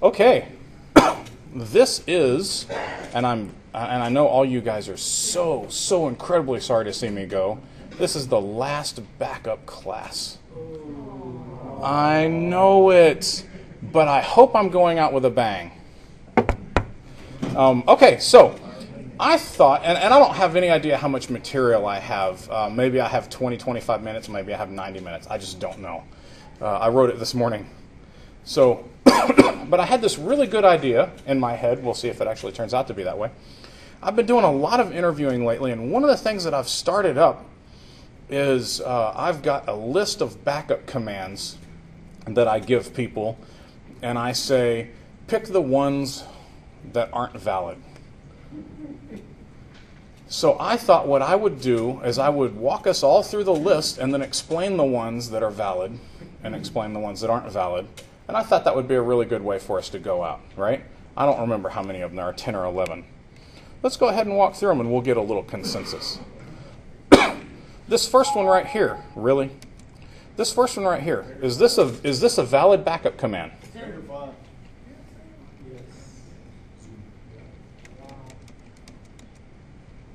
Okay, this is, and I know all you guys are so incredibly sorry to see me go. This is the last backup class. I know it, but I hope I'm going out with a bang. Okay, so I thought, and I don't have any idea how much material I have. Maybe I have 20, 25 minutes, maybe I have 90 minutes. I just don't know. I wrote it this morning. So, but I had this really good idea in my head. We'll see if it actually turns out to be that way. I've been doing a lot of interviewing lately, and one of the things that I've started up is I've got a list of backup commands that I give people, and I say, pick the ones that aren't valid. So I thought what I would do is I would walk us all through the list and then explain the ones that are valid and explain the ones that aren't valid. And I thought that would be a really good way for us to go out, right? I don't remember how many of them there are, 10 or 11. Let's go ahead and walk through them and we'll get a little consensus. This first one right here, really? This first one right here, is this a valid backup command?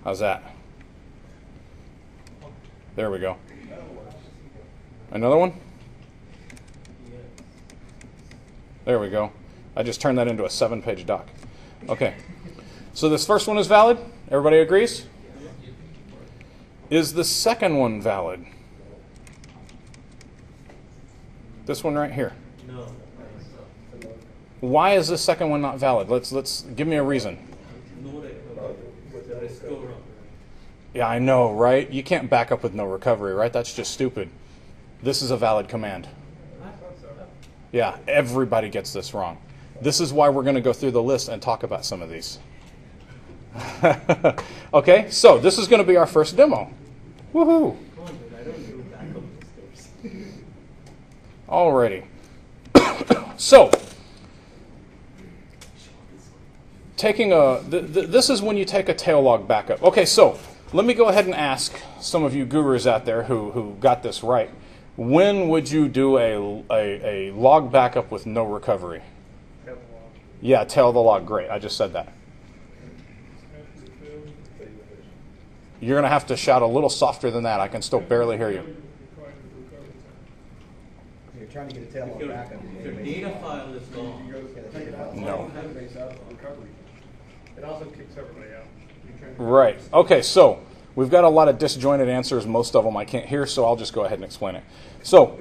How's that? There we go. Another one? There we go. I just turned that into a 7-page doc. Okay. So this first one is valid? Everybody agrees? Is the second one valid? This one right here. No. Why is this second one not valid? Let's give me a reason. No recovery. Yeah, I know, right? You can't back up with no recovery, right? That's just stupid. This is a valid command. Yeah, everybody gets this wrong. This is why we're going to go through the list and talk about some of these. Okay, so this is going to be our first demo. Woohoo! Alrighty. So, taking this is when you take a tail log backup. Okay, so let me go ahead and ask some of you gurus out there who got this right. When would you do a log backup with no recovery? Yeah, tail the log. Great, I just said that. You're going to have to shout a little softer than that. I can still barely hear you. You're trying to get a tail log backup. If your data file is gone, No. It also kicks everybody out. Right. Okay, so we've got a lot of disjointed answers. Most of them I can't hear, so I'll just go ahead and explain it. So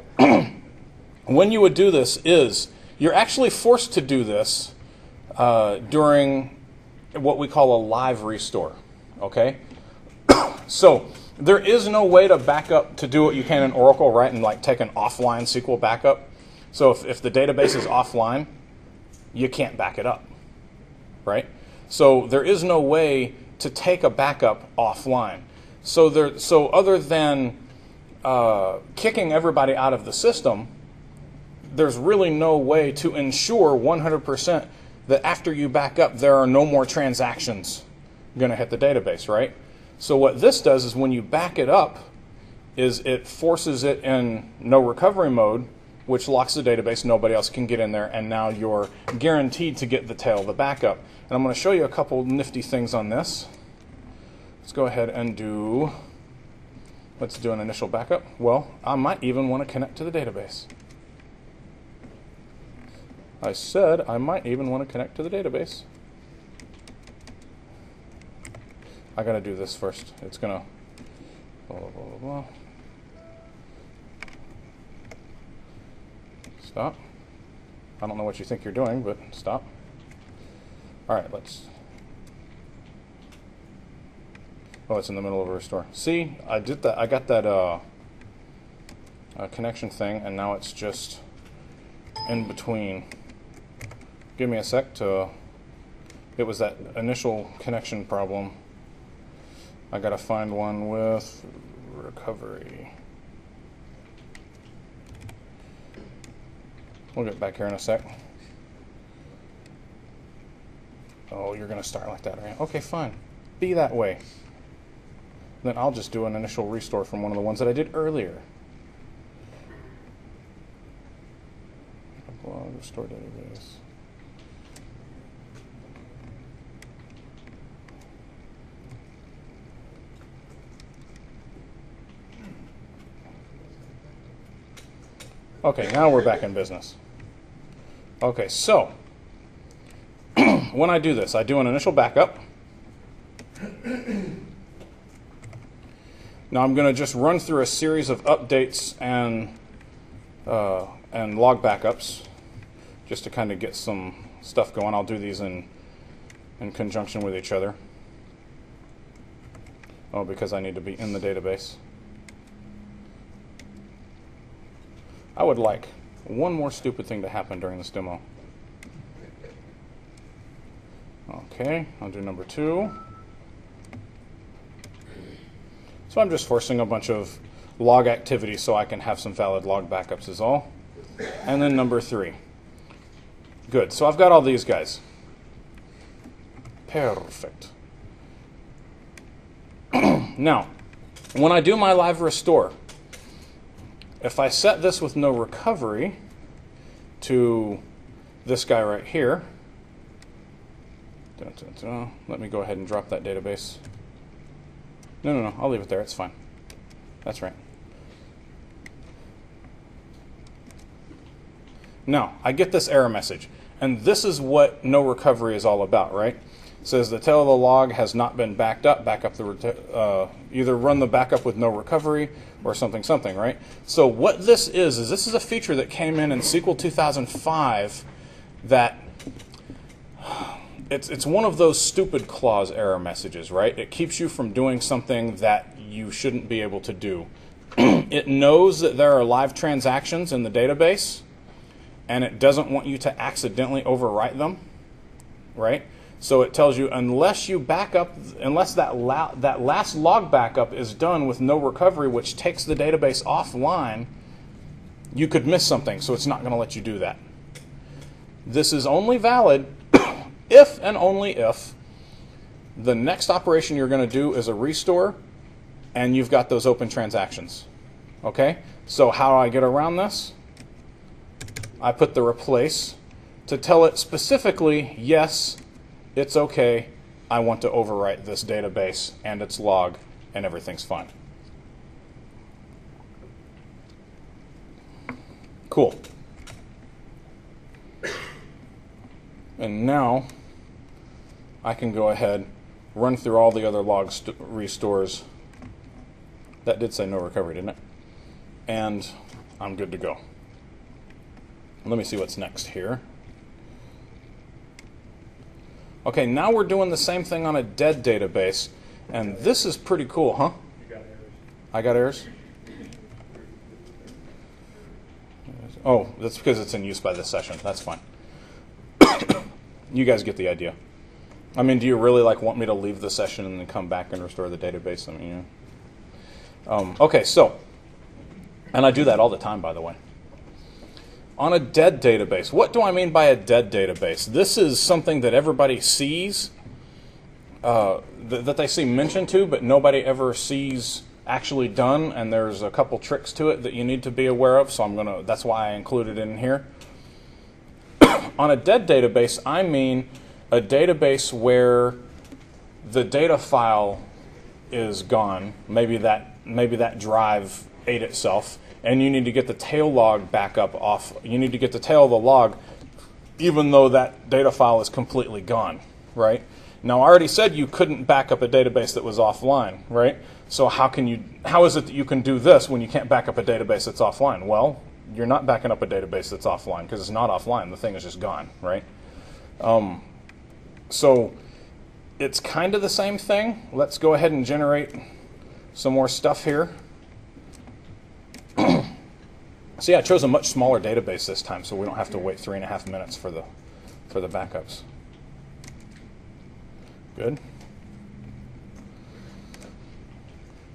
when you would do this is you're actually forced to do this during what we call a live restore. Okay? So there is no way to back up to do what you can in Oracle, right, and like take an offline SQL backup. So if the database is offline, you can't back it up, right? So there is no way to take a backup offline. So other than kicking everybody out of the system, there's really no way to ensure 100% that after you back up, there are no more transactions going to hit the database, right? So what this does is when you back it up, is it forces it in no recovery mode, which locks the database, nobody else can get in there, and now you're guaranteed to get the tail of the backup. And I'm going to show you a couple nifty things on this. Let's go ahead and let's do an initial backup. Well, I might even want to connect to the database. I said I might even want to connect to the database. I got to do this first. It's going to blah, blah, blah, blah. Stop. I don't know what you think you're doing, but stop. All right, let's. Oh, it's in the middle of a restore. See, I did that. I got that connection thing, and now it's just in between. Give me a sec to. It was that initial connection problem. I gotta find one with recovery. We'll get back here in a sec. Oh, you're gonna start like that, right? Okay, fine. Be that way. Then I'll just do an initial restore from one of the ones that I did earlier. Log Restore database. Okay, now we're back in business. Okay, so when I do this, I do an initial backup. Now I'm going to just run through a series of updates and log backups just to kind of get some stuff going. I'll do these in conjunction with each other. Oh, because I need to be in the database. I would like one more stupid thing to happen during this demo. Okay, I'll do number 2. So I'm just forcing a bunch of log activity so I can have some valid log backups is all. And then number 3. Good, so I've got all these guys. Perfect. Now, when I do my live restore, if I set this with no recovery to this guy right here, let me go ahead and drop that database. No, I'll leave it there. It's fine. That's right. Now, I get this error message. And this is what no recovery is all about, right? It says the tail of the log has not been backed up. Either run the backup with no recovery or something, right? So what this is this is a feature that came in SQL 2005 that it's one of those stupid clause error messages, right? It keeps you from doing something that you shouldn't be able to do. It knows that there are live transactions in the database, and it doesn't want you to accidentally overwrite them, right? So it tells you unless you back up, unless that last log backup is done with no recovery, which takes the database offline, you could miss something, so it's not going to let you do that. This is only valid if and only if the next operation you're going to do is a restore and you've got those open transactions. Okay? So how do I get around this? I put the replace to tell it specifically, yes, it's okay, I want to overwrite this database and its log and everything's fine. Cool. And now I can go ahead, run through all the other log restores. That did say no recovery, didn't it? And I'm good to go. Let me see what's next here. Okay, now we're doing the same thing on a dead database, and this is pretty cool, huh? You got errors. I got errors? Oh, that's because it's in use by this session. That's fine. You guys get the idea. I mean, do you really want me to leave the session and then come back and restore the database? I mean, okay, so, and I do that all the time, by the way. On a dead database, what do I mean by a dead database? This is something that everybody sees, that they see mentioned to, but nobody ever sees actually done, and there's a couple tricks to it that you need to be aware of, so that's why I included it in here. On a dead database, I mean a database where the data file is gone. Maybe that drive ate itself, and you need to get the tail log back up off. You need to get the tail of the log, even though that data file is completely gone, right? Now, I already said you couldn't back up a database that was offline, right? So how is it that you can do this when you can't back up a database that's offline? Well, you're not backing up a database that's offline because it's not offline. The thing is just gone, right? So it's kind of the same thing. Let's go ahead and generate some more stuff here. So yeah, I chose a much smaller database this time, so we don't have to wait 3.5 minutes for the backups. Good.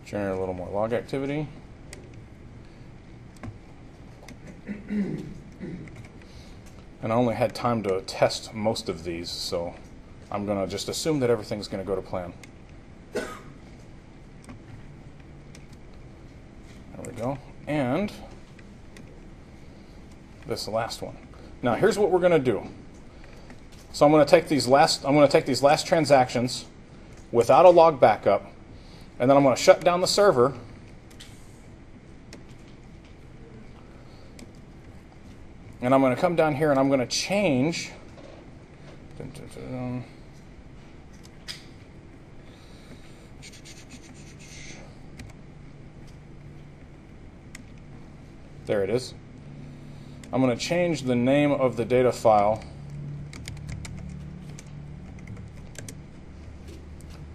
Generate a little more log activity. And I only had time to test most of these, so I'm going to just assume that everything's going to go to plan. There we go. And this last one. Now here's what we're going to do. So I'm going to take these last transactions without a log backup, and then I'm going to shut down the server. And I'm going to come down here and I'm going to change. There it is. I'm going to change the name of the data file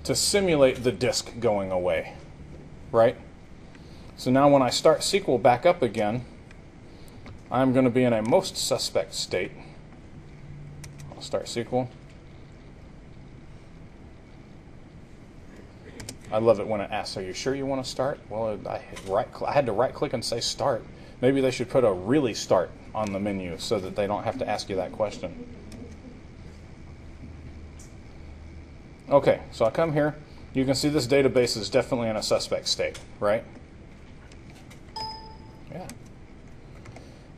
to simulate the disk going away, right? So now when I start SQL back up again, I'm going to be in a most suspect state. I'll start SQL. I love it when it asks, are you sure you want to start? Well, I had to right click and say start. Maybe they should put a really start on the menu so that they don't have to ask you that question. Okay, so I come here. You can see this database is definitely in a suspect state, right? Yeah.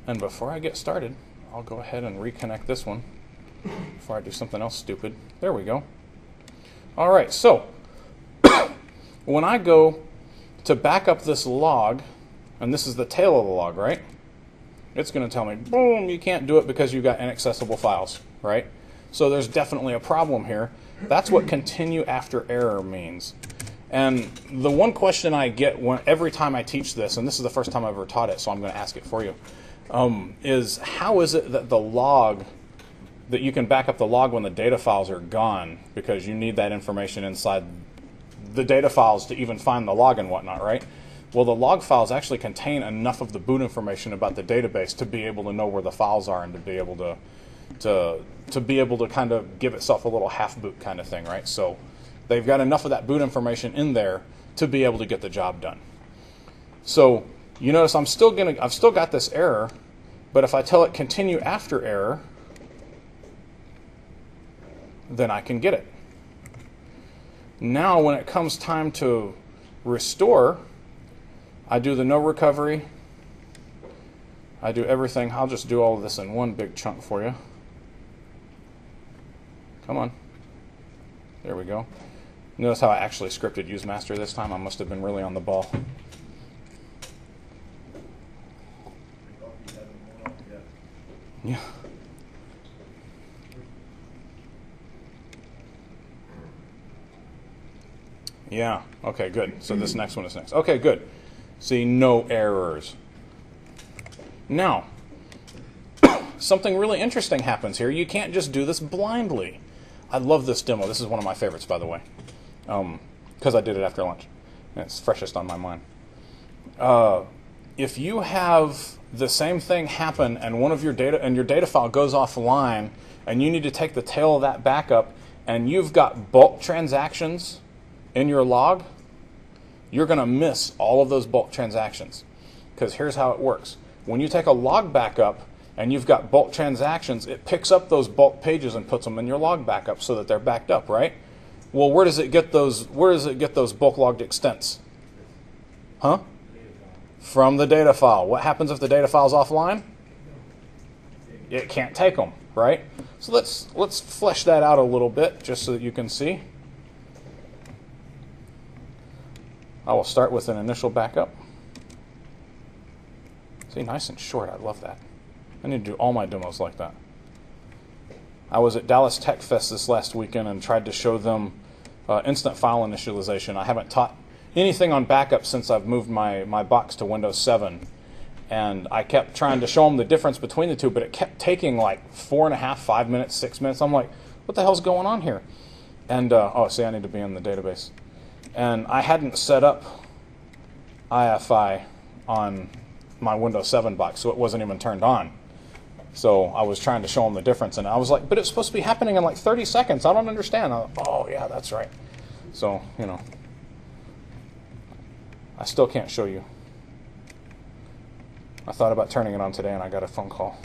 And before I get started, I'll go ahead and reconnect this one before I do something else stupid. There we go. All right, so when I go to back up this log, and this is the tail of the log, right? It's going to tell me, boom, you can't do it because you've got inaccessible files, right? So there's definitely a problem here. That's what continue after error means. And the one question I get every time I teach this, and this is the first time I've ever taught it, so I'm going to ask it for you, is how is it that the log, that you can back up the log when the data files are gone, because you need that information inside the data files to even find the log and whatnot, right? Well, the log files actually contain enough of the boot information about the database to be able to know where the files are and to be able to kind of give itself a little half boot kind of thing, right? So they've got enough of that boot information in there to be able to get the job done. So you notice I've still got this error, but if I tell it continue after error, then I can get it. Now when it comes time to restore, I do the no recovery. I do everything. I'll just do all of this in one big chunk for you. Come on. There we go. Notice how I actually scripted useMaster this time. I must have been really on the ball. Yeah. Yeah. Okay, good. So this next one is next. Okay, good. See, no errors. Now, something really interesting happens here. You can't just do this blindly. I love this demo. This is one of my favorites, by the way, because I did it after lunch. And it's freshest on my mind. If you have the same thing happen and one of your data file goes offline, and you need to take the tail of that backup, and you've got bulk transactions in your log, you're going to miss all of those bulk transactions. Because here's how it works. When you take a log backup and you've got bulk transactions, it picks up those bulk pages and puts them in your log backup so that they're backed up, right? Well, where does it get those bulk logged extents? Huh? From the data file. What happens if the data file's offline? It can't take them, right? So let's flesh that out a little bit just so that you can see. I will start with an initial backup. See, nice and short. I love that. I need to do all my demos like that. I was at Dallas Tech Fest this last weekend and tried to show them instant file initialization. I haven't taught anything on backup since I've moved my box to Windows 7. And I kept trying to show them the difference between the two, but it kept taking like 4.5, 5 minutes, 6 minutes. I'm like, what the hell's going on here? And, oh, see, I need to be in the database. And I hadn't set up IFI on my Windows 7 box, so it wasn't even turned on. So I was trying to show them the difference, and I was like, but it's supposed to be happening in like 30 seconds. I don't understand. Oh, yeah, that's right. So, you know, I still can't show you. I thought about turning it on today, and I got a phone call.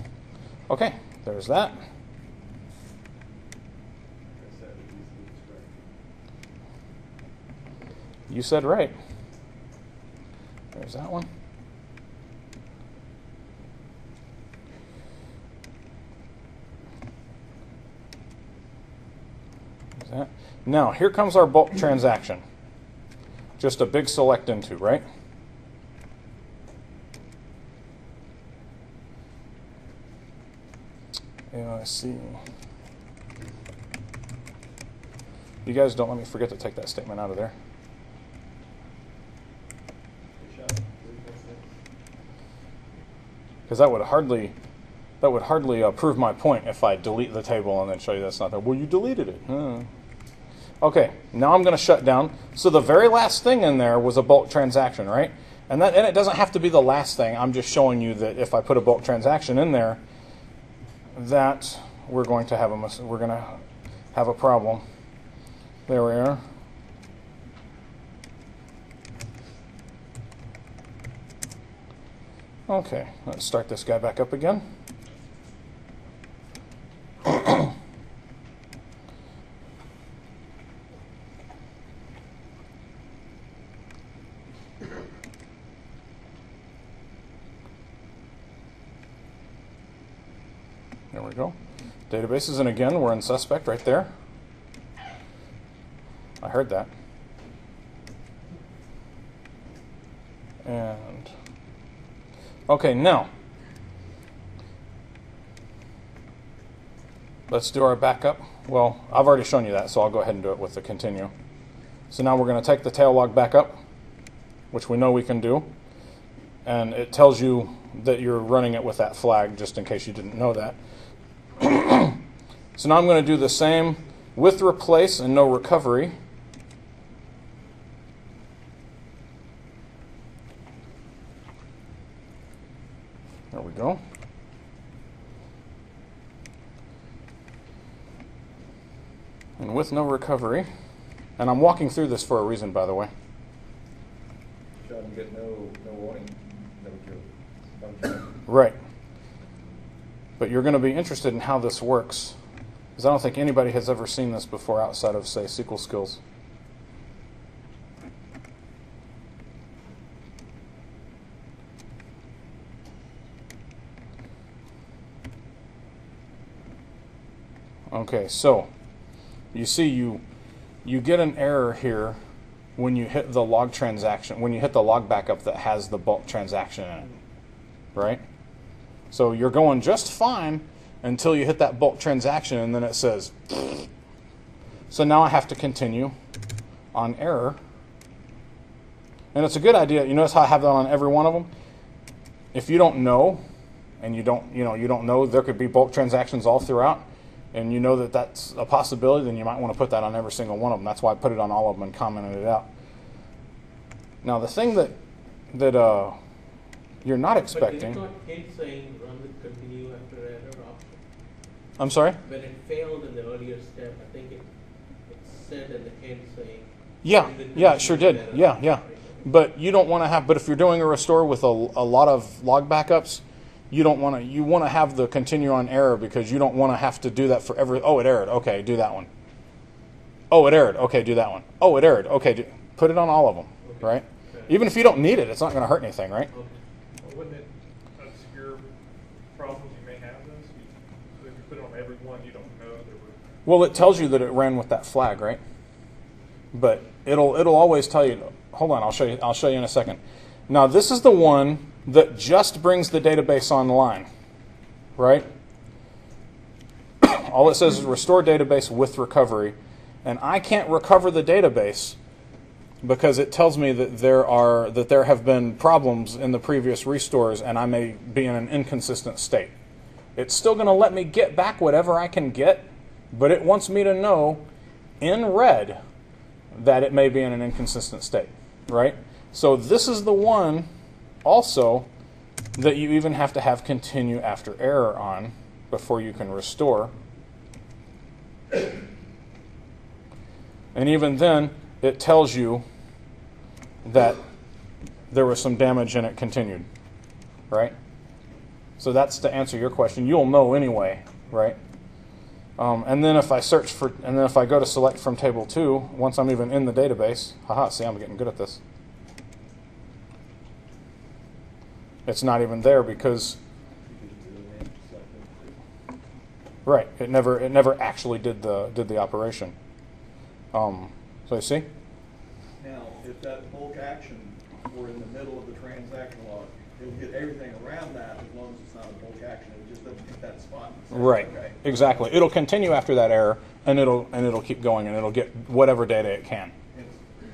Okay, there's that. You said right. There's that one. that. Now, here comes our bulk transaction. Just a big select into, right? Yeah, I see. You guys don't let me forget to take that statement out of there. Because that would hardly prove my point if I delete the table and then show you that's not there. Well, you deleted it. Okay, now I'm going to shut down. So the very last thing in there was a bulk transaction, right? And it doesn't have to be the last thing. I'm just showing you that if I put a bulk transaction in there, that we're going to have a problem. There we are. Okay, let's start this guy back up again. There we go. Databases, and again, we're in suspect right there. I heard that. And okay, now let's do our backup. Well, I've already shown you that, so I'll go ahead and do it with the continue. So now we're going to take the tail log back up, which we know we can do. And it tells you that you're running it with that flag, just in case you didn't know that. So now I'm going to do the same with replace and no recovery. There we go. And with no recovery. And I'm walking through this for a reason, by the way. Trying to get no warning. No. Right. But you're going to be interested in how this works, because I don't think anybody has ever seen this before outside of, say, SQL skills. Okay, so you see you get an error here when you hit the log transaction, when you hit the log backup that has the bulk transaction in it, right? So you're going just fine until you hit that bulk transaction, and then it says, so now I have to continue on error. And it's a good idea. You notice how I have that on every one of them? If you don't know, and you don't know there could be bulk transactions all throughout, and you know that that's a possibility, then you might want to put that on every single one of them. That's why I put it on all of them and commented it out. Now the thing that you're not expecting. But did it not hit saying run with continue after error option? I'm sorry? When it failed in the earlier step, I think it said in the end saying. Yeah, it sure did. Yeah. But you don't want to have. But if you're doing a restore with a lot of log backups, you don't want to. You want to have the continue on error, because you don't want to have to do that for every. Oh, it errored. Okay, do that one. Oh, it errored. Okay, do that one. Oh, it errored. Okay, put it on all of them, Okay. right? Okay. Even if you don't need it, it's not going to hurt anything, right? Okay. Well, wouldn't it obscure problems you may have those? So if you put it on every one, you don't know there were. Well, it tells you that it ran with that flag, right? But it'll always tell you. Hold on, I'll show you in a second. Now this is the one that just brings the database online, right? All it says is restore database with recovery, and I can't recover the database because it tells me that there have been problems in the previous restores, and I may be in an inconsistent state. It's still going to let me get back whatever I can get, but it wants me to know in red that it may be in an inconsistent state, right? So this is the one also that you even have to have continue after error on before you can restore. And even then, it tells you that there was some damage and it continued, right? So that's to answer your question. You'll know anyway, right? And then if I if I go to select from table 2, once I'm even in the database, see, I'm getting good at this. It's not even there because, right, it never actually did the operation. So you see? Now, if that bulk action were in the middle of the transaction log, it would get everything around that as long as it's not a bulk action. It just doesn't hit that spot. Right. Okay. Exactly. It'll continue after that error, and it'll keep going, and it'll get whatever data it can. And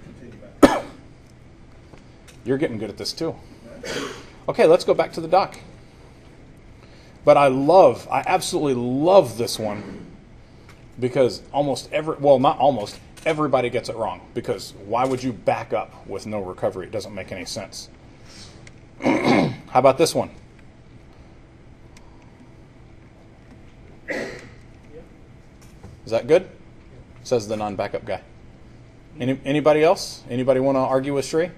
continue back. You're getting good at this too. Okay, let's go back to the doc. But I absolutely love this one because not everybody gets it wrong. Because why would you back up with no recovery? It doesn't make any sense. How about this one? Is that good? Says the non-backup guy. Anybody else? Anybody want to argue with Sri?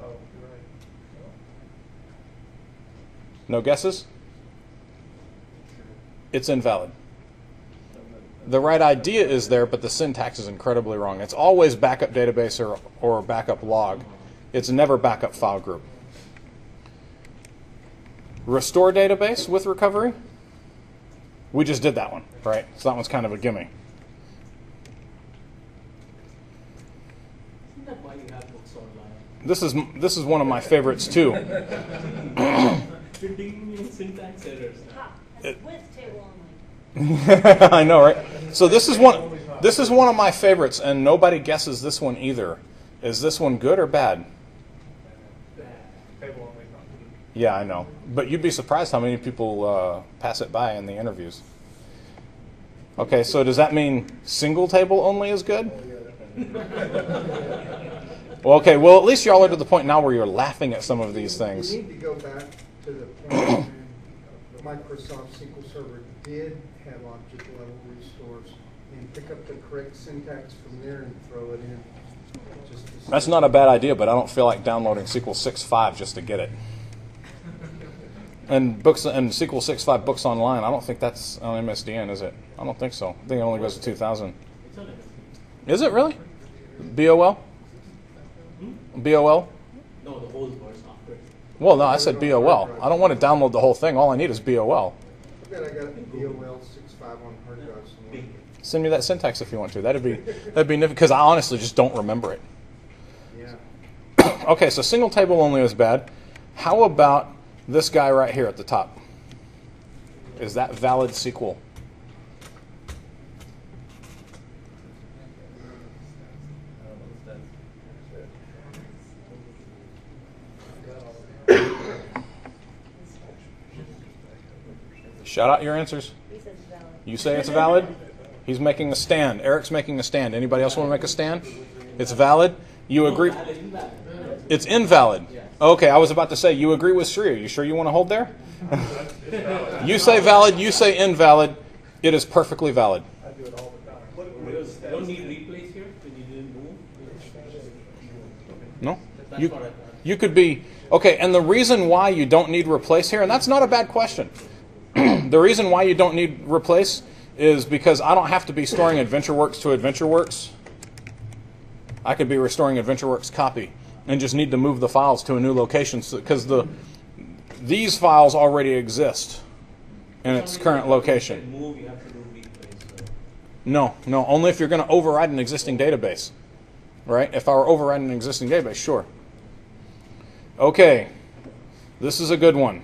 Oh, you're right. No guesses? It's invalid. The right idea is there, but the syntax is incredibly wrong. It's always backup database or backup log. It's never backup file group. Restore database with recovery? We just did that one, right? So that one's kind of a gimme. Isn't that why you have books online? This is one of my favorites too. You're digging me in syntax errors now. Ha, that's with table only. I know, right? So this is one of my favorites, and nobody guesses this one either. Is this one good or bad? Table only is not good. Yeah, I know. But you'd be surprised how many people pass it by in the interviews. Okay, so does that mean single table only is good? Well, okay, well, at least y'all are to the point now where you're laughing at some of these things. We need to go back to the point when Microsoft SQL Server did have object level restores and pick up the correct syntax from there and throw it in. That's not a bad idea, but I don't feel like downloading SQL 6.5 just to get it. And SQL 6.5 books online, I don't think that's on MSDN, is it? I don't think so. I think it only goes to 2000. It's on MSD. Is it really? BOL? BOL? No, the whole bar software. Well, no, I said BOL. I don't want to download the whole thing. All I need is BOL. I bet I got BOL 6.5 on hard drive somewhere. Send me that syntax if you want to. That'd be because I honestly just don't remember it. Yeah. Okay, so single table only is bad. How about this guy right here at the top? Is that valid SQL? Shout out your answers. He says valid. You say it's valid? He's making a stand. Eric's making a stand. Anybody else want to make a stand? It's valid? You agree? It's invalid. Okay, I was about to say, you agree with Sri. Are you sure you want to hold there? You say valid, you say invalid. It is perfectly valid. I do it all the time. You don't need replace here when you didn't move? No? That's You, what I thought. you could be... Okay, and the reason why you don't need replace here, and that's not a bad question. The reason why you don't need replace is because I don't have to be storing AdventureWorks to AdventureWorks. I could be restoring AdventureWorks copy and just need to move the files to a new location because these files already exist in its current location. Move, you have to do replace. So. No, only if you're going to override an existing database. Right? If I were overriding an existing database, sure. Okay, this is a good one.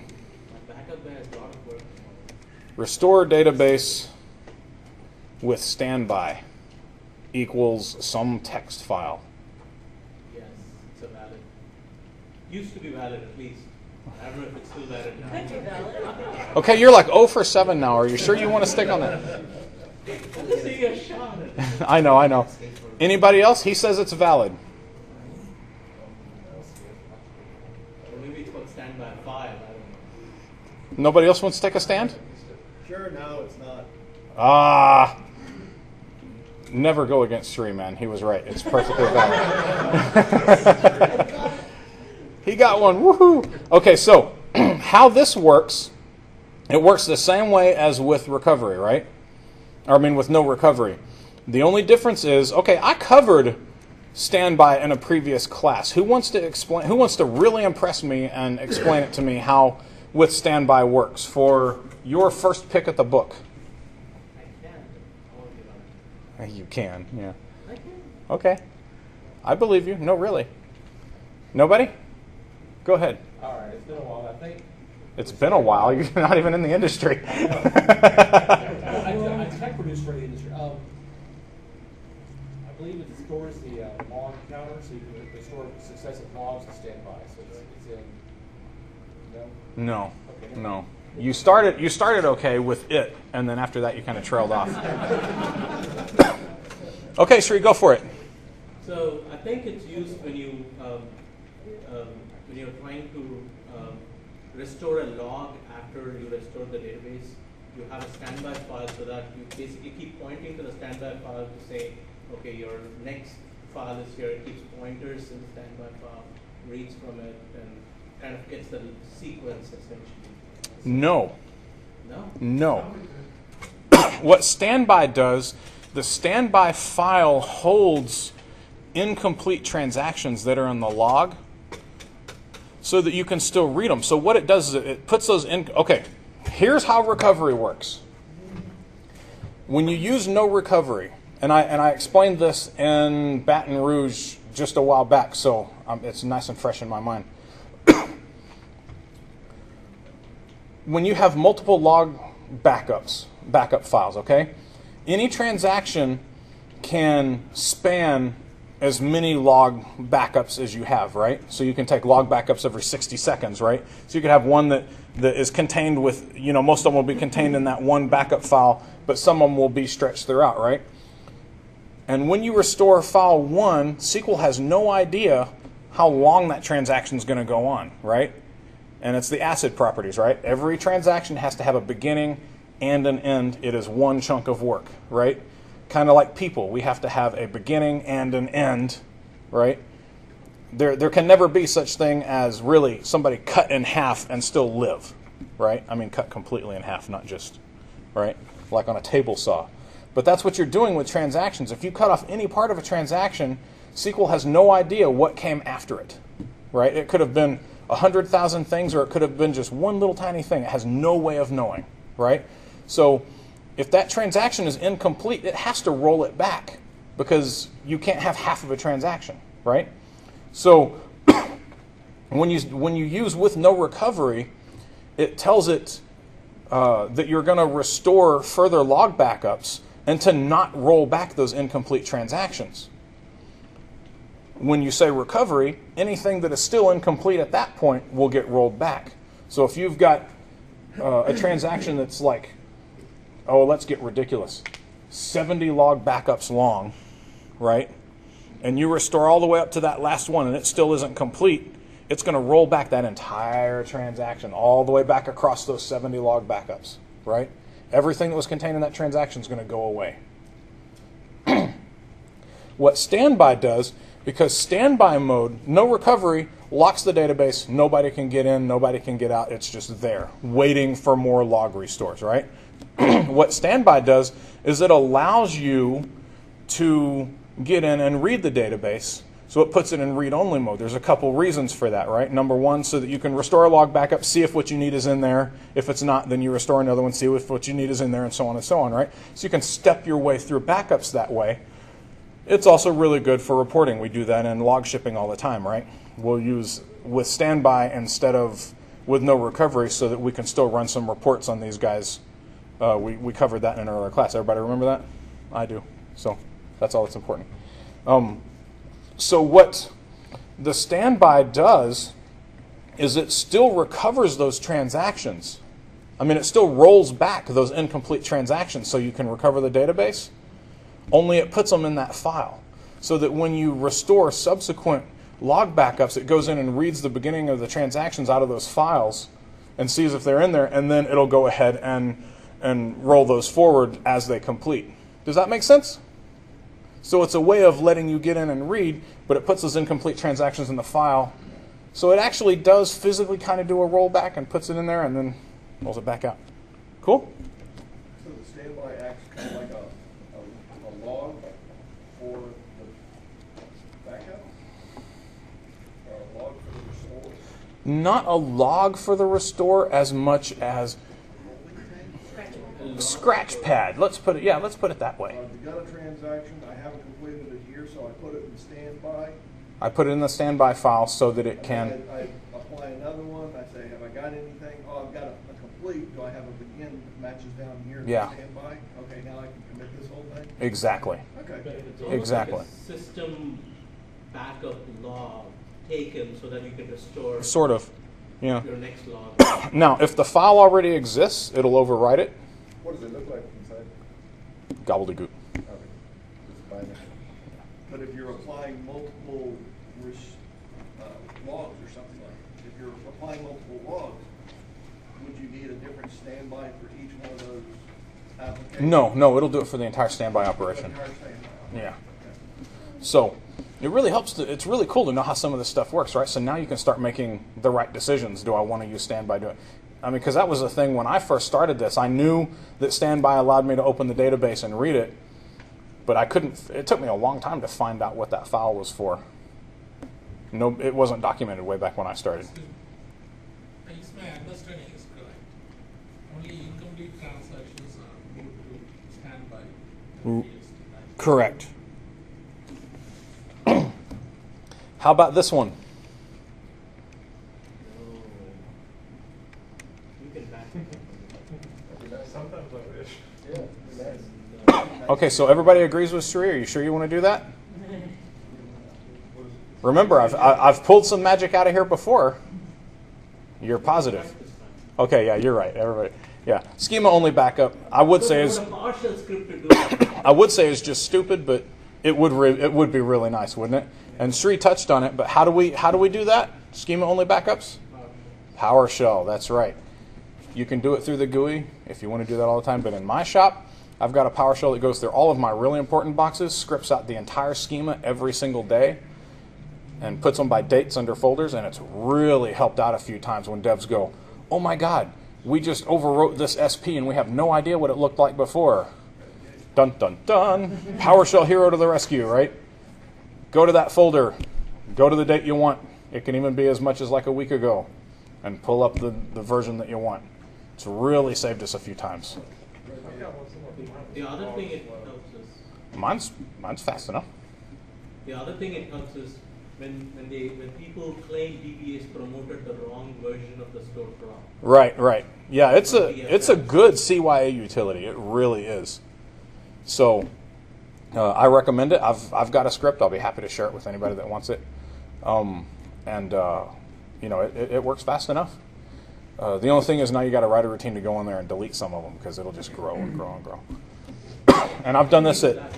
My backup guy has a lot of work. Restore database with standby equals some text file. Yes, it's a valid. Used to be valid at least. I don't know if it's still valid now. Could be valid. Okay, you're like 0 for 7 now. Are you sure you want to stick on that? Let's see a shot at it. I know. Anybody else? He says it's valid. Or maybe it's called standby 5. I don't know. Nobody else wants to take a stand? Sure, no, it's not. Never go against Sri, man. He was right. It's perfectly valid. He got one. Woohoo! Okay, so how this works, it works the same way as with recovery, right? With no recovery. The only difference is, okay, I covered standby in a previous class. Who wants to explain? Who wants to really impress me and explain it to me how with standby works for your first pick at the book? I can, but I won't give up. You can, yeah. I can. Okay. I believe you. No, really. Nobody? Go ahead. All right, it's been a while. I think It's been a while. You're not even in the industry. I tech produced for the industry. I believe it stores the log counter, so you can store successive logs and standby. So it's in. No. No, Okay. no. You started okay with it, and then after that you kind of trailed off. Okay, Sri, go for it. So I think it's used when you're trying to restore a log after you restore the database. You have a standby file so that you basically keep pointing to the standby file to say, okay, your next file is here. It keeps pointers in the standby file, reads from it, and kind of gets the sequence essentially. No. No? No. What standby does, the standby file holds incomplete transactions that are in the log so that you can still read them. So what it does is it puts those in. Okay, here's how recovery works. When you use no recovery, and I explained this in Baton Rouge just a while back, so it's nice and fresh in my mind. When you have multiple log backup files, okay, any transaction can span as many log backups as you have, right? So you can take log backups every 60 seconds, right? So you could have one that is contained with, most of them will be contained in that one backup file, but some of them will be stretched throughout, right? And when you restore file 1, SQL has no idea how long that transaction is going to go on, right? And it's the ACID properties, right? Every transaction has to have a beginning and an end. It is one chunk of work, right? Kind of like people. We have to have a beginning and an end, right? There can never be such thing as really somebody cut in half and still live, right? I mean, cut completely in half, not just, right? Like on a table saw. But that's what you're doing with transactions. If you cut off any part of a transaction, SQL has no idea what came after it, right? It could have been 100,000 things, or it could have been just one little tiny thing. It has no way of knowing, right? So if that transaction is incomplete, it has to roll it back because you can't have half of a transaction, right? So when you use with no recovery, it tells it that you're going to restore further log backups and to not roll back those incomplete transactions. When you say recovery, anything that is still incomplete at that point will get rolled back. So if you've got a transaction that's like, oh, let's get ridiculous, 70 log backups long, right? And you restore all the way up to that last one and it still isn't complete, it's going to roll back that entire transaction all the way back across those 70 log backups, right? Everything that was contained in that transaction is going to go away. What standby does, because standby mode, no recovery, locks the database, nobody can get in, nobody can get out, it's just there, waiting for more log restores, right? What standby does is it allows you to get in and read the database, so it puts it in read-only mode. There's a couple reasons for that, right? Number one, so that you can restore a log backup, see if what you need is in there. If it's not, then you restore another one, see if what you need is in there, and so on, right? So you can step your way through backups that way. It's also really good for reporting. We do that in log shipping all the time, right? We'll use with standby instead of with no recovery so that we can still run some reports on these guys. We covered that in an earlier class. Everybody remember that? I do. So that's all that's important. So what the standby does is it still recovers those transactions. I mean, it still rolls back those incomplete transactions so you can recover the database. Only it puts them in that file so that when you restore subsequent log backups, it goes in and reads the beginning of the transactions out of those files and sees if they're in there, and then it'll go ahead and roll those forward as they complete. Does that make sense? So it's a way of letting you get in and read, but it puts those incomplete transactions in the file. So it actually does physically kind of do a rollback and puts it in there and then rolls it back out. Cool? So the standby acts kind of like a log for the backup? Or a log for the restore? not a log for the restore as much as scratch pad. Let's put it that way. You got a transaction, I haven't completed it here, so I put it in standby. I put it in the standby file so that it can. I apply another one, I say, have I got anything? Oh, I've got a complete, do I have a begin that matches down here? Yeah. Standby? Okay, now I can commit this whole thing? Exactly. Okay. It's almost Exactly. like a system backup log taken so that you can restore Sort of. Yeah. your next log. Now, if the file already exists, it'll overwrite it. What does it look like inside? Gobbledygook. Okay. It's binary. But if you're applying multiple logs or something like, if you're applying multiple logs, would you need a different standby for each one of those applications? No, it'll do it for the entire standby operation. Entire standby. Yeah. Okay. So it really helps. It's really cool to know how some of this stuff works, right? So now you can start making the right decisions. Do I want to use standby? Because that was the thing when I first started this. I knew that standby allowed me to open the database and read it, but I couldn't. It took me a long time to find out what that file was for. No, it wasn't documented way back when I started. Is my understanding is correct? Only incomplete transactions are moved to standby. Correct. How about this one? You can back Sometimes I wish. Okay, so everybody agrees with Sri. Are you sure you want to do that? Remember, I've pulled some magic out of here before. You're positive. Okay, yeah, you're right. Everybody, yeah. Schema only backup. I would say is a PowerShell script to do that. I would say is just stupid, but it would be really nice, wouldn't it? And Sri touched on it, but how do we do that? Schema only backups? PowerShell. That's right. You can do it through the GUI if you want to do that all the time. But in my shop, I've got a PowerShell that goes through all of my really important boxes, scripts out the entire schema every single day, and puts them by dates under folders, and it's really helped out a few times when devs go, oh my God, we just overwrote this SP and we have no idea what it looked like before. Dun, dun, dun. PowerShell hero to the rescue, right? Go to that folder. Go to the date you want. It can even be as much as like a week ago, and pull up the version that you want. It's really saved us a few times. The other thing it helps is Mine's fast enough. the other thing it helps is when people claim DBA's promoted the wrong version of the storefront. Right. Yeah, it's a good CYA utility. It really is. So I recommend it. I've got a script. I'll be happy to share it with anybody that wants it. It works fast enough. The only thing is now you got to write a routine to go in there and delete some of them because it'll just grow and grow and grow. And I've done this at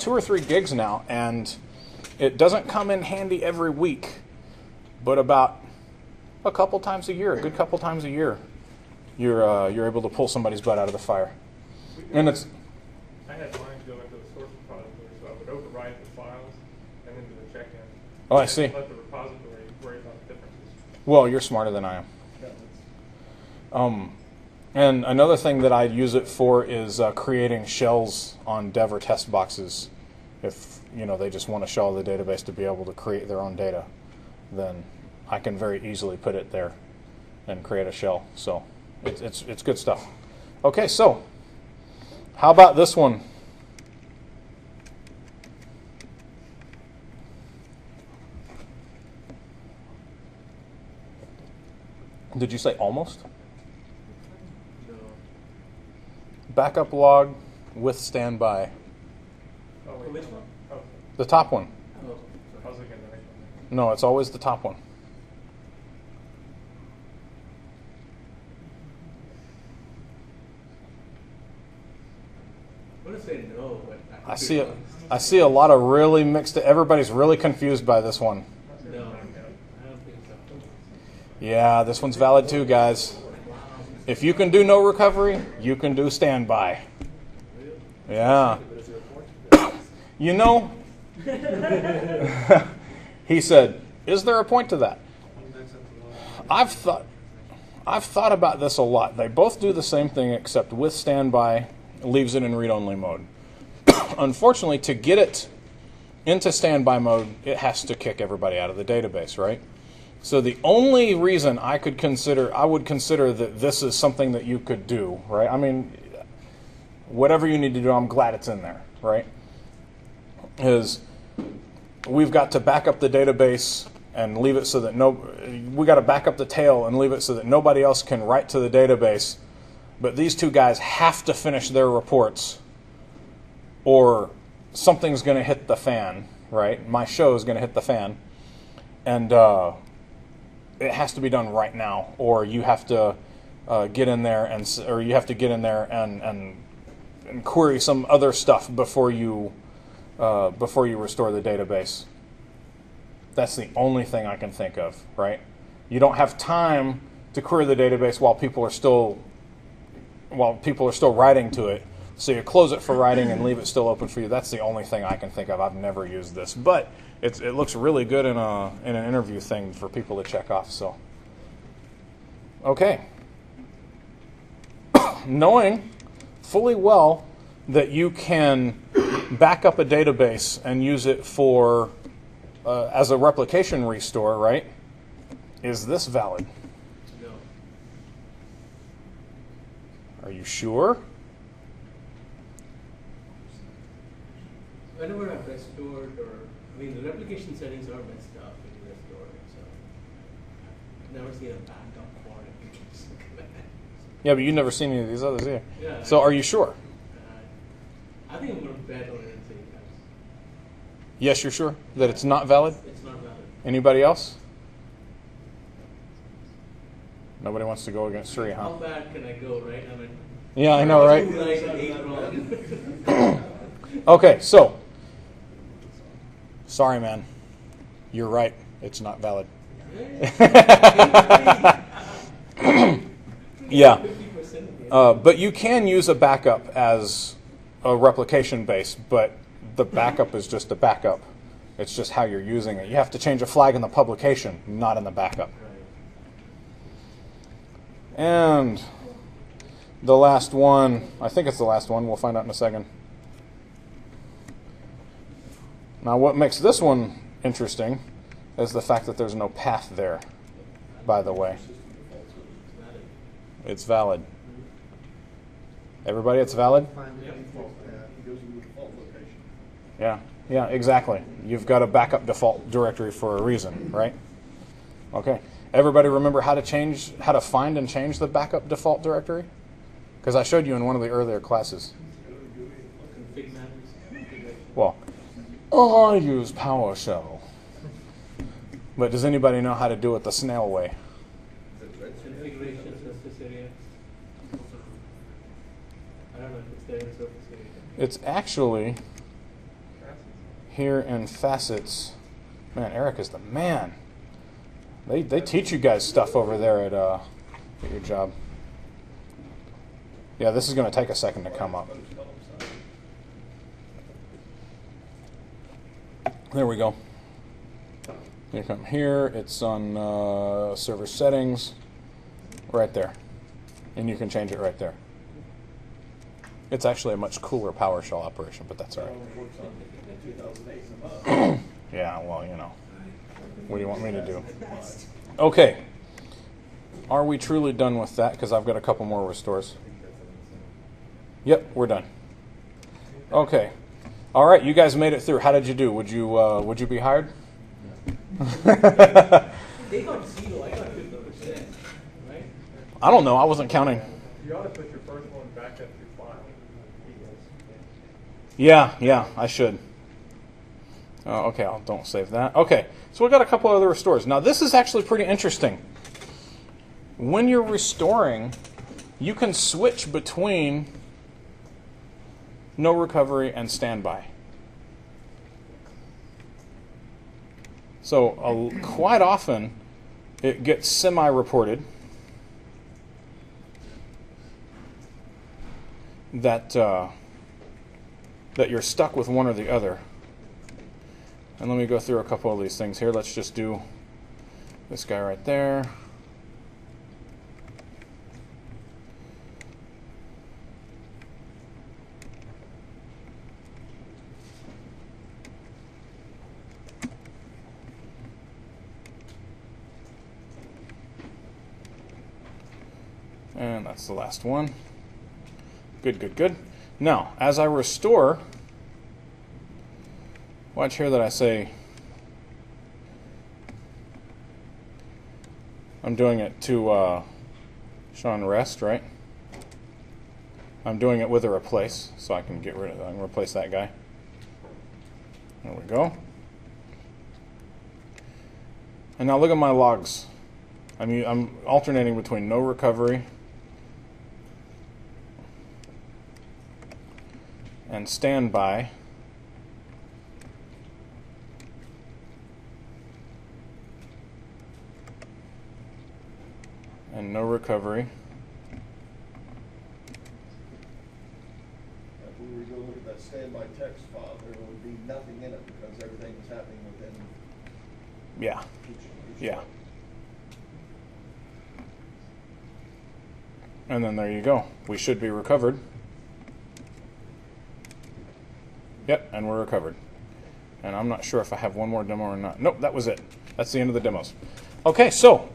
2 or 3 gigs now, and it doesn't come in handy every week, but about a couple times a year, a good couple times a year, you're able to pull somebody's butt out of the fire. And it's I had mine go into the source repository, so I would overwrite the files and then do the check-in. Oh, I see. And let the repository worry about the differences. Well, you're smarter than I am. And another thing that I use it for is creating shells on dev or test boxes. If they just want to shell the database to be able to create their own data, then I can very easily put it there and create a shell. So it's good stuff. Okay, so how about this one? Did you say almost? No. Backup log with standby. Oh, wait. Which one? Oh, The top one. Oh, I was looking at the next one. No, it's always the top one. I'm gonna say no, but I see a lot of really mixed. Everybody's really confused by this one. No, I don't think so. Yeah, this one's valid too, guys. If you can do no recovery, you can do standby. Yeah. He said, "Is there a point to that?" I've thought about this a lot. They both do the same thing, except with standby, leaves it in read-only mode. Unfortunately, to get it into standby mode, it has to kick everybody out of the database, right? So the only reason I would consider that this is something that you could do, right? I mean, whatever you need to do, I'm glad it's in there, right? Is we've got to back up the database and leave it so that we got to back up the tail and leave it so that nobody else can write to the database, but these two guys have to finish their reports or something's going to hit the fan, right? My show is going to hit the fan, and it has to be done right now, or you have to get in there and query some other stuff before you restore the database. That's the only thing I can think of, right? You don't have time to query the database while people are still writing to it. So you close it for writing and leave it still open for you. That's the only thing I can think of. I've never used this, but it looks really good in an interview thing for people to check off. So, okay, knowing fully well that you can back up a database and use it for as a replication restore, right? Is this valid? No. Are you sure? Whenever I've restored, the replication settings are messed up when you restore it, so I've never seen a backup for it. Yeah, but you've never seen any of these others either. Yeah. So are you sure? I think I'm going to bet on it and say yes. Yes, you're sure that it's not valid? It's not valid. Anybody else? Nobody wants to go against Sri, huh? How bad can I go, right? I mean, Yeah, I know, right? 2 right and 8 wrong. Okay, so sorry, man. You're right. It's not valid. Yeah. But you can use a backup as a replication base, but the backup is just a backup. It's just how you're using it. You have to change a flag in the publication, not in the backup. And the last one, I think it's the last one. We'll find out in a second. Now, what makes this one interesting is the fact that there's no path there, by the way. It's valid. Everybody, it's valid? Find the default path. It goes to the default location. Yeah, exactly. You've got a backup default directory for a reason, right? Okay. Everybody remember how to find and change the backup default directory? Because I showed you in one of the earlier classes. Config matters. Well, I use PowerShow. But does anybody know how to do it the snail way? Configuration surface area. I don't know if it's there in surface area. It's actually here in facets. Man, Eric is the man. They teach you guys stuff over there at your job. Yeah, this is going to take a second to come up. There we go. You come here. It's on server settings, right there, and you can change it right there. It's actually a much cooler PowerShell operation, but that's all right. Yeah, well, you know. What do you want me to do? Okay. Are we truly done with that? Because I've got a couple more restores. Yep, we're done. Okay. All right, you guys made it through. How did you do? Would you be hired? They got 0, I got 50%, right? I don't know. I wasn't counting. You ought to put your first one back up your file. Yeah, I should. Okay, don't save that. Okay, so we've got a couple other restores. Now, this is actually pretty interesting. When you're restoring, you can switch between no recovery and standby. So quite often, it gets semi-reported that you're stuck with one or the other. And let me go through a couple of these things here. Let's just do this guy right there. And that's the last one. Good, good, good. Now, as I restore, watch here that I say I'm doing it to show on rest, right? I'm doing it with a replace, so I can get rid of that. I can replace that guy. There we go. And now look at my logs. I'm alternating between no recovery and standby. And no recovery. If we were to go look at that standby text file, there would be nothing in it because everything is happening within Yeah. each Yeah. log. And then there you go. We should be recovered. Yep, and we're recovered. And I'm not sure if I have one more demo or not. Nope, that was it. That's the end of the demos. Okay, so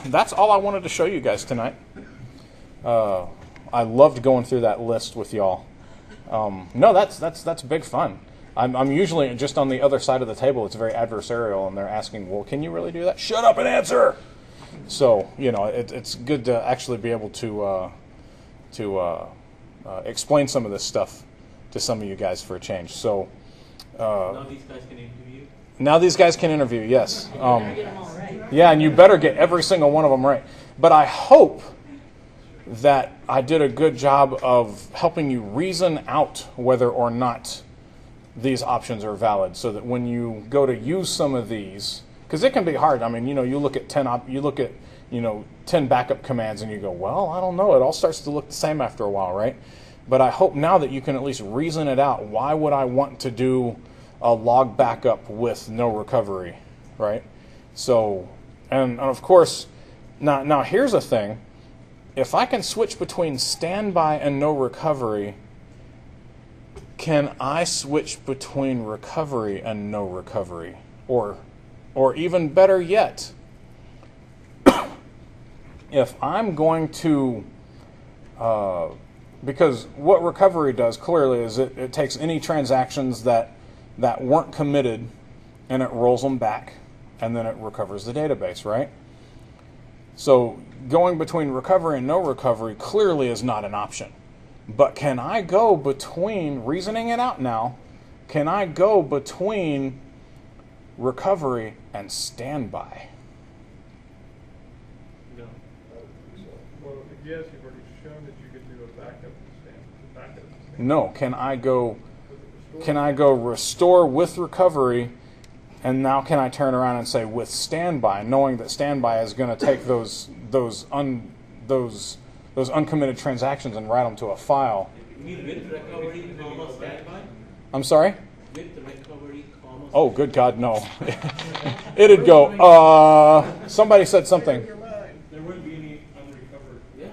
that's all I wanted to show you guys tonight. I loved going through that list with y'all. No, that's big fun. I'm usually just on the other side of the table. It's very adversarial, and they're asking, well, can you really do that? Shut up and answer! So, you know, it's good to actually be able to explain some of this stuff to some of you guys for a change. So Now these guys can interview. now these guys can interview, yes. Get them all right. Yeah, and you better get every single one of them right. But I hope that I did a good job of helping you reason out whether or not these options are valid, so that when you go to use some of these, because it can be hard. I mean, you know, you look at 10 backup commands and you go, well, I don't know. It all starts to look the same after a while, right? But I hope now that you can at least reason it out. Why would I want to do a log backup with no recovery, right? So, and of course, now here's a thing. If I can switch between standby and no recovery, can I switch between recovery and no recovery? Or even better yet, if I'm going to, because what recovery does clearly is it takes any transactions that weren't committed and it rolls them back, and then it recovers the database, right? So going between recovery and no recovery clearly is not an option. But can I go between, reasoning it out now, can I go between recovery and standby? No. Well, yes, you've already shown that you could do a backup and backup. No, can I go restore with recovery, and now can I turn around and say with standby, knowing that standby is going to take those uncommitted transactions and write them to a file? You mean with recovery, comma, standby? I'm sorry? With recovery, comma. Oh, good God, no. It'd go, somebody said something. There wouldn't be any unrecovered. Yeah.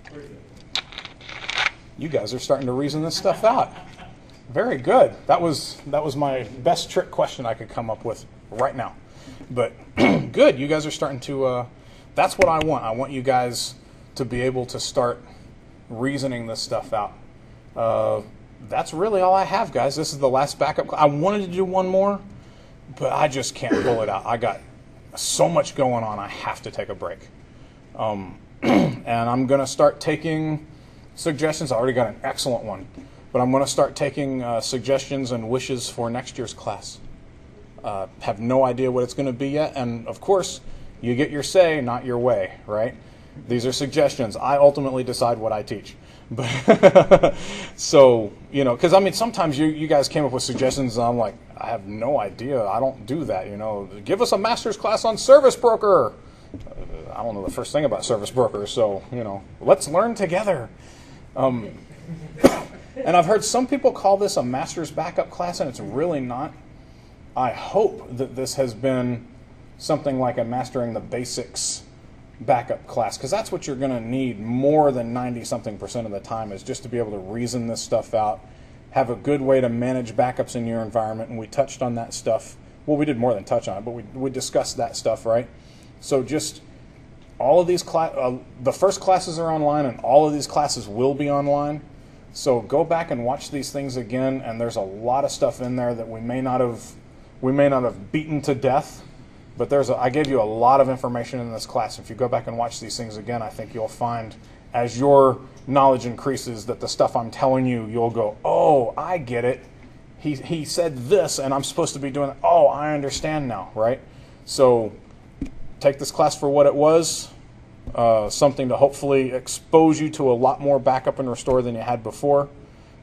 Where is it? You guys are starting to reason this stuff out. Very good. That was my best trick question I could come up with right now. But good, you guys are starting to, that's what I want. I want you guys to be able to start reasoning this stuff out. That's really all I have, guys. This is the last backup. I wanted to do one more, but I just can't pull it out. I got so much going on, I have to take a break. And I'm going to start taking suggestions. I already got an excellent one, but I'm going to start taking suggestions and wishes for next year's class. Have no idea what it's going to be yet, and of course, you get your say, not your way, right? These are suggestions. I ultimately decide what I teach. But so, you know, because I mean, sometimes you guys came up with suggestions, and I'm like, I have no idea. I don't do that, you know. Give us a master's class on Service Broker. I don't know the first thing about Service Broker, so, you know, let's learn together. And I've heard some people call this a master's backup class, and it's really not. I hope that this has been something like a Mastering the Basics backup class, because that's what you're going to need more than 90-something% of the time, is just to be able to reason this stuff out, have a good way to manage backups in your environment, and we touched on that stuff. Well, we did more than touch on it, but we discussed that stuff, right? So just all of these the first classes are online, and all of these classes will be online. So go back and watch these things again, and there's a lot of stuff in there that we may not have beaten to death, but I gave you a lot of information in this class. If you go back and watch these things again, I think you'll find, as your knowledge increases, that the stuff I'm telling you, you'll go, oh, I get it. He said this, and I'm supposed to be doing it. Oh, I understand now, right? So take this class for what it was, something to hopefully expose you to a lot more backup and restore than you had before.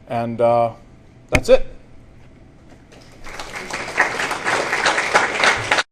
And that's it.